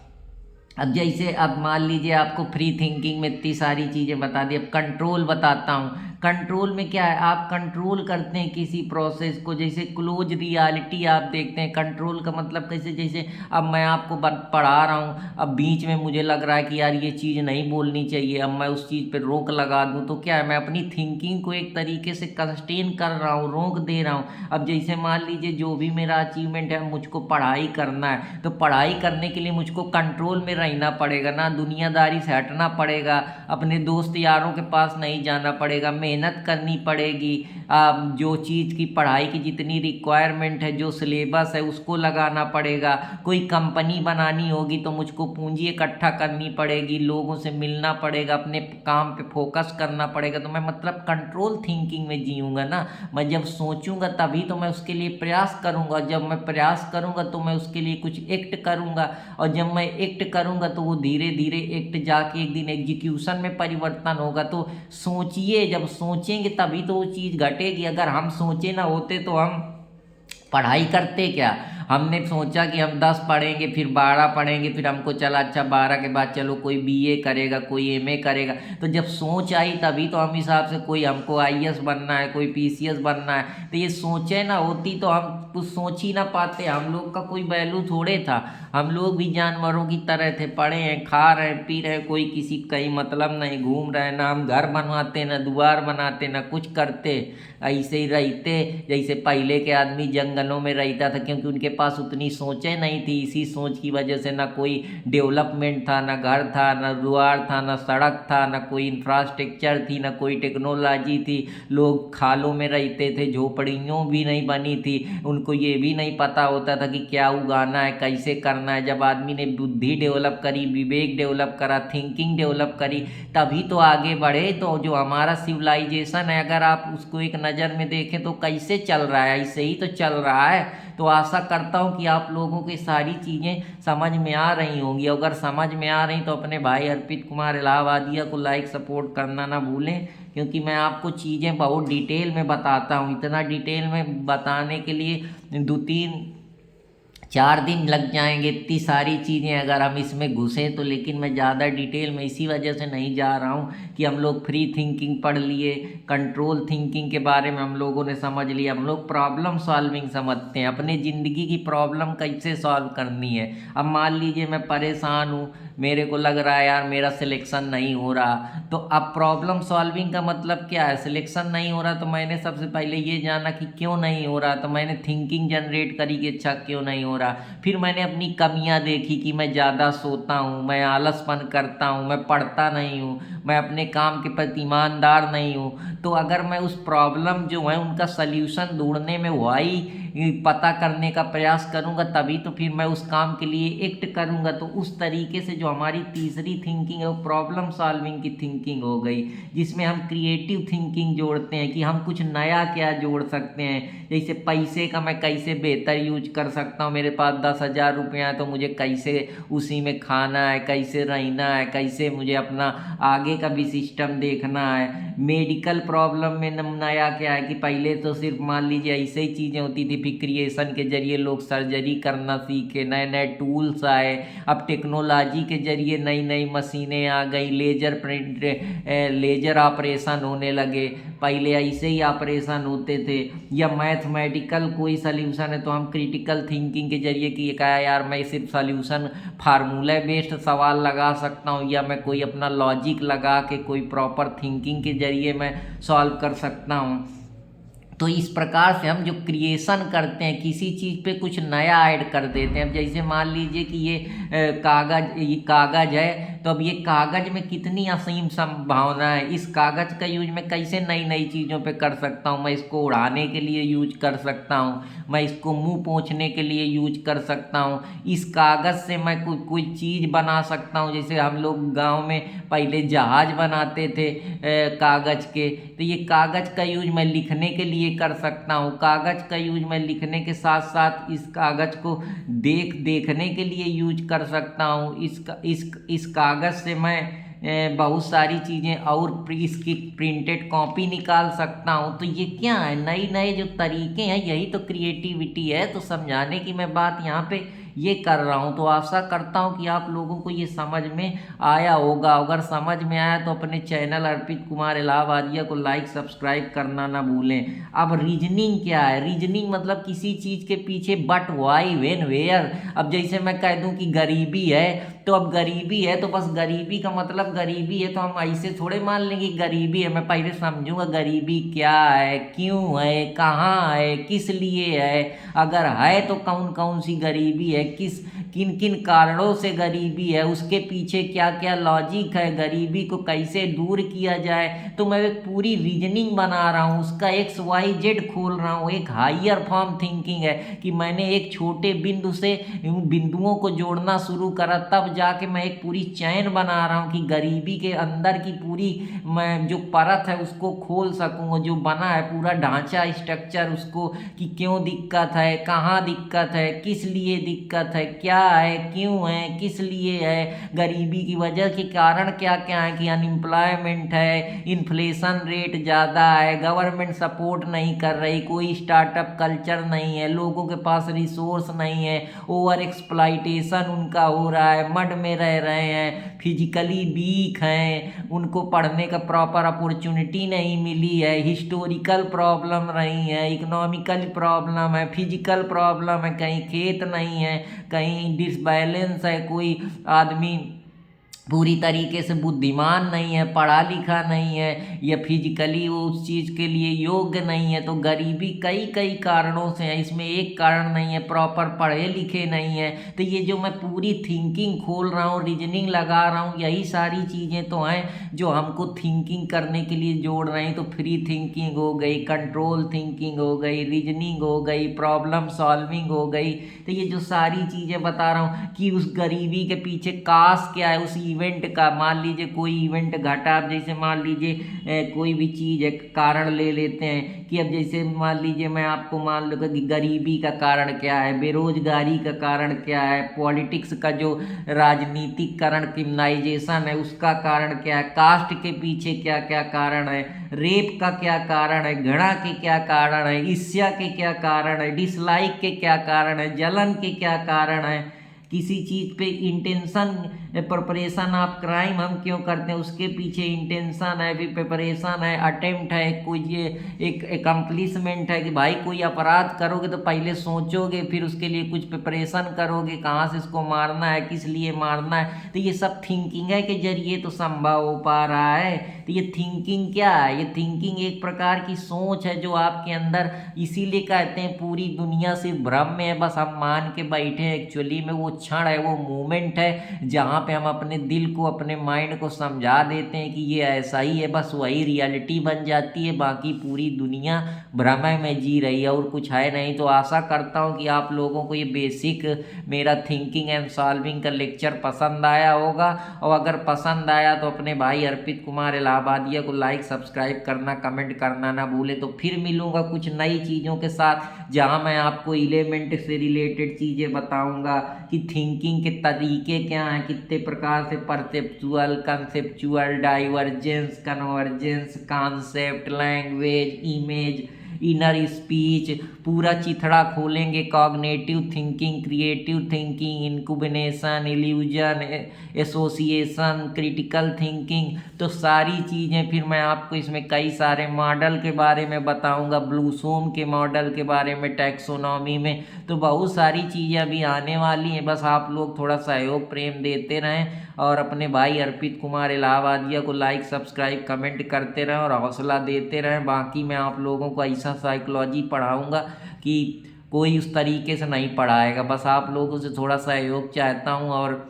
अब जैसे अब मान लीजिए आपको फ्री थिंकिंग में इतनी सारी चीज़ें बता दी, अब कंट्रोल बताता हूँ। कंट्रोल में क्या है, आप कंट्रोल करते हैं किसी प्रोसेस को, जैसे क्लोज रियलिटी आप देखते हैं। कंट्रोल का मतलब कैसे, जैसे अब मैं आपको पढ़ा रहा हूँ, अब बीच में मुझे लग रहा है कि यार ये चीज़ नहीं बोलनी चाहिए, अब मैं उस चीज़ पे रोक लगा दूँ तो क्या है, मैं अपनी थिंकिंग को एक तरीके से कंस्ट्रेन कर रहा हूँ, रोक दे रहा हूँ। अब जैसे मान लीजिए जो भी मेरा अचीवमेंट है, मुझको पढ़ाई करना है, तो पढ़ाई करने के लिए मुझको कंट्रोल में रहना पड़ेगा ना, दुनियादारी से हटना पड़ेगा, अपने दोस्त यारों के पास नहीं जाना पड़ेगा, मेहनत करनी पड़ेगी। जो चीज़ की पढ़ाई की जितनी रिक्वायरमेंट है, जो सिलेबस है उसको लगाना पड़ेगा। कोई कंपनी बनानी होगी तो मुझको पूंजी इकट्ठा करनी पड़ेगी, लोगों से मिलना पड़ेगा, अपने काम पे फोकस करना पड़ेगा। तो मैं मतलब कंट्रोल थिंकिंग में जीऊँगा ना। मैं जब सोचूंगा तभी तो मैं उसके लिए प्रयास करूँगा, जब मैं प्रयास करूँगा तो मैं उसके लिए कुछ एक्ट करूँगा, और जब मैं एक्ट करूँगा तो वो धीरे धीरे एक्ट जाके एक दिन एग्जीक्यूशन में परिवर्तन होगा। तो सोचिए, जब सोचेंगे तभी तो वो चीज़ घटेगी। अगर हम सोचे ना होते तो हम पढ़ाई करते क्या। हमने सोचा कि हम 10 पढ़ेंगे, फिर 12 पढ़ेंगे, फिर हमको चला अच्छा 12 के बाद चलो कोई बीए करेगा, कोई एमए करेगा। तो जब सोच आई तभी तो हम हिसाब से कोई हमको आईएएस बनना है, कोई पीसीएस बनना है। तो ये सोचे ना होती तो हम कुछ सोच ही ना पाते। हम लोग का कोई वैल्यू थोड़े था, हम लोग भी जानवरों की तरह थे, पढ़े हैं, खा रहे हैं, पी रहे हैं, कोई किसी कहीं मतलब नहीं, घूम रहे हैं ना, हम घर बनवाते ना द्वार बनाते ना कुछ करते, ऐसे ही रहते जैसे पहले के आदमी जंगलों में रहता था, क्योंकि उनके पास उतनी सोचें नहीं थी। इसी सोच की वजह से ना कोई डेवलपमेंट था, ना घर था, ना द्वार था, ना सड़क था, ना कोई इंफ्रास्ट्रक्चर थी, ना कोई टेक्नोलॉजी थी। लोग खालों में रहते थे, झोपड़ियों भी नहीं बनी थी, उनको ये भी नहीं पता होता था कि क्या उगाना है, कैसे करना है। जब आदमी ने बुद्धि डेवलप करी, विवेक डेवलप करा, थिंकिंग डेवलप करी, तभी तो आगे बढ़े। तो जो हमारा सिविलाइजेशन है, अगर आप उसको एक नज़र में देखें तो कैसे चल रहा है, ऐसे ही तो चल रहा है। तो आशा करता हूँ कि आप लोगों को सारी चीज़ें समझ में आ रही होंगी। अगर समझ में आ रही तो अपने भाई अर्पित कुमार इलाहाबादिया को लाइक सपोर्ट करना ना भूलें, क्योंकि मैं आपको चीज़ें बहुत डिटेल में बताता हूँ। इतना डिटेल में बताने के लिए 2-3-4 दिन लग जाएंगे, इतनी सारी चीज़ें अगर हम इसमें घुसें तो। लेकिन मैं ज़्यादा डिटेल में इसी वजह से नहीं जा रहा हूँ कि हम लोग फ्री थिंकिंग पढ़ लिए, कंट्रोल थिंकिंग के बारे में हम लोगों ने समझ लिया, हम लोग प्रॉब्लम सॉल्विंग समझते हैं, अपने ज़िंदगी की प्रॉब्लम कैसे सॉल्व करनी है। अब मान लीजिए मैं परेशान हूँ, मेरे को लग रहा है यार मेरा सिलेक्शन नहीं हो रहा, तो अब प्रॉब्लम सॉल्विंग का मतलब क्या है, सिलेक्शन नहीं हो रहा तो मैंने सबसे पहले ये जाना कि क्यों नहीं हो रहा, तो मैंने थिंकिंग जनरेट करी कि अच्छा क्यों नहीं हो रहा। फिर मैंने अपनी कमियां देखी कि मैं ज़्यादा सोता हूँ, मैं आलसपन करता हूँ, मैं पढ़ता नहीं हूँ, मैं अपने काम के प्रति ईमानदार नहीं हूँ। तो अगर मैं उस प्रॉब्लम जो है उनका सल्यूशन ढूंढने में वही पता करने का प्रयास करूंगा, तभी तो फिर मैं उस काम के लिए एक्ट करूंगा। तो उस तरीके से जो हमारी तीसरी थिंकिंग है वो प्रॉब्लम सॉल्विंग की थिंकिंग हो गई, जिसमें हम क्रिएटिव थिंकिंग जोड़ते हैं कि हम कुछ नया क्या जोड़ सकते हैं। जैसे पैसे का मैं कैसे बेहतर यूज कर सकता हूँ, मेरे पास 10,000 रुपया है तो मुझे कैसे उसी में खाना है, कैसे रहना है, कैसे मुझे अपना आगे का भी सिस्टम देखना है। मेडिकल प्रॉब्लम में नया क्या है कि पहले तो सिर्फ मान लीजिए ऐसे ही चीज़ें होती थी, फिर क्रिएशन के जरिए लोग सर्जरी करना सीखे, नए नए टूल्स आए, अब टेक्नोलॉजी के जरिए नई नई मशीनें आ गई, लेजर प्रिंट लेजर ऑपरेशन होने लगे, पहले ऐसे ही ऑपरेशन होते थे। या मैथमेटिकल कोई सल्यूशन है तो हम क्रिटिकल थिंकिंग के जरिए कि क्या यार मैं सिर्फ सल्यूशन फार्मूला बेस्ड सवाल लगा सकता हूँ, या मैं कोई अपना लॉजिक लगा के कोई प्रॉपर थिंकिंग के जरिए मैं सॉल्व कर सकता हूँ। तो इस प्रकार से हम जो क्रिएशन करते हैं, किसी चीज़ पे कुछ नया ऐड कर देते हैं। अब जैसे मान लीजिए कि ये कागज़ है, तो अब ये कागज़ में कितनी असीम संभावना है, इस कागज़ का यूज मैं कैसे नई नई चीज़ों पे कर सकता हूँ। मैं इसको उड़ाने के लिए यूज कर सकता हूँ, मैं इसको मुंह पोंछने के लिए यूज कर सकता हूँ, इस कागज़ से मैं कोई चीज़ बना सकता हूँ। जैसे हम लोग गाँव में पहले जहाज बनाते थे कागज़ के, तो ये कागज़ का यूज मैं लिखने के लिए कर सकता हूँ। कागज़ का यूज मैं लिखने के साथ साथ इस कागज़ को देखने के लिए यूज कर सकता हूँ। इस कागज़ से मैं बहुत सारी चीज़ें और इसकी प्रिंटेड कॉपी निकाल सकता हूँ। तो ये क्या है, नए नए जो तरीके हैं, यही तो क्रिएटिविटी है। तो समझाने की मैं बात यहाँ पे ये कर रहा हूँ। तो आशा करता हूँ कि आप लोगों को ये समझ में आया होगा। अगर समझ में आया तो अपने चैनल अर्पित कुमार इलाहाबादिया को लाइक सब्सक्राइब करना ना भूलें। अब रीजनिंग क्या है, रीजनिंग मतलब किसी चीज़ के पीछे बट, वाई, व्हेन, वेयर। अब जैसे मैं कह दूँ कि गरीबी है, तो अब गरीबी है तो बस गरीबी का मतलब गरीबी है, तो हम ऐसे थोड़े मान लेंगे गरीबी है। मैं पहले समझूंगा गरीबी क्या है, क्यों है, कहाँ है, किस लिए है, अगर है तो कौन कौन सी गरीबी है, किन किन कारणों से गरीबी है, उसके पीछे क्या क्या लॉजिक है, गरीबी को कैसे दूर किया जाए। तो मैं एक पूरी रीजनिंग बना रहा हूँ, उसका XYZ खोल रहा हूँ। एक हायर फॉर्म थिंकिंग है कि मैंने एक छोटे बिंदु से बिंदुओं को जोड़ना शुरू करा, तब जाके मैं एक पूरी चैन बना रहा हूँ कि गरीबी के अंदर की पूरी मैं जो परत है उसको खोल सकूँ, जो बना है पूरा ढांचा स्ट्रक्चर उसको, कि क्यों दिक्कत है, कहाँ दिक्कत है, किस लिए दिक्कत है, क्या है, क्यों है, किस लिए है, गरीबी की वजह के कारण क्या क्या है, कि अनएम्प्लॉयमेंट है, इन्फ्लेशन रेट ज़्यादा है, गवर्नमेंट सपोर्ट नहीं कर रही, कोई स्टार्टअप कल्चर नहीं है, लोगों के पास रिसोर्स नहीं है, ओवर एक्सप्लॉइटेशन उनका हो रहा है, मड में रह रहे हैं, फिजिकली वीक हैं, उनको पढ़ने का प्रॉपर अपॉर्चुनिटी नहीं मिली है, हिस्टोरिकल प्रॉब्लम रही है, इकोनॉमिकल प्रॉब्लम है, फिजिकल प्रॉब्लम है, कहीं खेत नहीं है, कहीं डिसबैलेंस है, कोई आदमी पूरी तरीके से बुद्धिमान नहीं है, पढ़ा लिखा नहीं है, या फिजिकली वो उस चीज़ के लिए योग्य नहीं है। तो गरीबी कई कई कारणों से है, इसमें एक कारण नहीं है, प्रॉपर पढ़े लिखे नहीं है। तो ये जो मैं पूरी थिंकिंग खोल रहा हूँ, रीजनिंग लगा रहा हूँ, यही सारी चीज़ें तो हैं जो हमको थिंकिंग करने के लिए जोड़ रही। तो फ्री थिंकिंग हो गई, कंट्रोल थिंकिंग हो गई, रीजनिंग हो गई, प्रॉब्लम सॉल्विंग हो गई। तो ये जो सारी चीज़ें बता रहा हूँ कि उस गरीबी के पीछे कास क्या है, उस इवेंट का, मान लीजिए कोई इवेंट घटा, अब जैसे मान लीजिए कोई भी चीज़ है, कारण ले लेते हैं कि अब जैसे मान लीजिए मैं आपको मान लूँगा कि गरीबी का कारण क्या है, बेरोजगारी का कारण क्या है, पॉलिटिक्स का जो राजनीतिकरण, क्रिमिनलाइजेशन है उसका कारण क्या है, कास्ट के पीछे क्या क्या कारण है, रेप का क्या कारण है, घृणा के क्या कारण है, ईर्ष्या के क्या कारण है, डिसलाइक के क्या कारण है, जलन के क्या कारण है, किसी चीज़ पे इंटेंशन, प्रिपरेशन ऑफ क्राइम हम क्यों करते हैं, उसके पीछे इंटेंशन है, फिर प्रिपरेशन है, अटेम्प्ट है, कोई ये एक एकम्प्लिशमेंट है कि भाई कोई अपराध करोगे तो पहले सोचोगे, फिर उसके लिए कुछ प्रिपरेशन करोगे, कहाँ से इसको मारना है, किस लिए मारना है। तो ये सब थिंकिंग है के जरिए तो संभव हो पा रहा है। तो ये थिंकिंग क्या है, ये थिंकिंग एक प्रकार की सोच है जो आपके अंदर, इसीलिए कहते हैं पूरी दुनिया सिर्फ भ्रम में है, बस हम मान के बैठे हैं, एक्चुअली में वो क्षण है, वो मोमेंट है जहाँ पे हम अपने दिल को, अपने माइंड को समझा देते हैं कि ये ऐसा ही है, बस वही रियलिटी बन जाती है। बाकी पूरी दुनिया भ्रमय में जी रही है और कुछ है नहीं। तो आशा करता हूँ कि आप लोगों को ये बेसिक मेरा थिंकिंग एंड सॉल्विंग का लेक्चर पसंद आया होगा, और अगर पसंद आया तो अपने भाई अर्पित कुमार इलाहाबादिया को लाइक सब्सक्राइब करना, कमेंट करना ना भूले। तो फिर मिलूंगा कुछ नई चीज़ों के साथ, जहां मैं आपको एलिमेंट से रिलेटेड चीज़ें बताऊंगा कि थिंकिंग के तरीके क्या हैं, कितने प्रकार से perceptual, conceptual, divergence, convergence, concept, language, image, inner speech, पूरा चिथड़ा खोलेंगे। Cognitive thinking, creative thinking, incubation, illusion, association, critical thinking, तो सारी चीज़ें फिर मैं आपको इसमें कई सारे मॉडल के बारे में बताऊंगा, ब्लूसोम के मॉडल के बारे में, टैक्सोनॉमी में। तो बहुत सारी चीज़ें अभी आने वाली हैं, बस आप लोग थोड़ा सहयोग प्रेम देते रहें और अपने भाई अर्पित कुमार इलाहाबादिया को लाइक सब्सक्राइब कमेंट करते रहें और हौसला देते रहें। बाकी मैं आप लोगों को ऐसा साइकोलॉजी पढ़ाऊंगा कि कोई उस तरीके से नहीं पढ़ाएगा, बस आप लोगों से थोड़ा सहयोग चाहता हूँ। और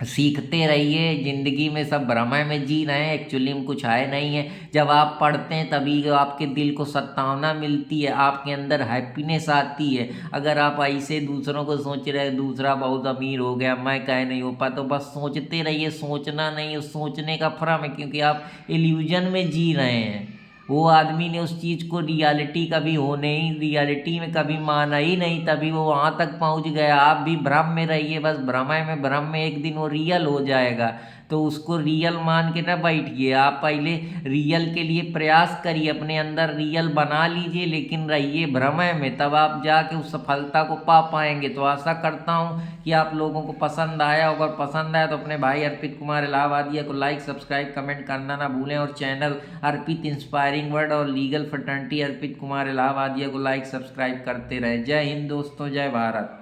सीखते रहिए, ज़िंदगी में सब भ्रमय में जी रहे हैं, एक्चुअली में कुछ है नहीं है। जब आप पढ़ते हैं तभी आपके दिल को सत्तावना मिलती है, आपके अंदर हैप्पीनेस आती है। अगर आप ऐसे दूसरों को सोच रहे हैं दूसरा बहुत अमीर हो गया, मैं कह नहीं हो पा, तो बस सोचते रहिए। सोचना नहीं, उस सोचने का भ्रम है, क्योंकि आप इल्यूजन में जी रहे हैं। वो आदमी ने उस चीज़ को रियलिटी कभी होने ही, रियलिटी में कभी माना ही नहीं, तभी वो वहाँ तक पहुँच गया। आप भी भ्रम में रहिए, बस भ्रमय में, भ्रम में एक दिन वो रियल हो जाएगा। तो उसको रियल मान के ना बैठिए, आप पहले रियल के लिए प्रयास करिए, अपने अंदर रियल बना लीजिए, लेकिन रहिए भ्रमय में, तब आप जाके उस सफलता को पा पाएंगे। तो आशा करता हूँ कि आप लोगों को पसंद आया। अगर पसंद आया तो अपने भाई अर्पित कुमार इलाहाबादिया को लाइक सब्सक्राइब कमेंट करना ना भूलें, और चैनल अर्पित इंस्पायरिंग वर्ड और लीगल फ्रेटर्निटी अर्पित कुमार इलाहाबादिया को लाइक सब्सक्राइब करते रहे। जय हिंद दोस्तों, जय भारत।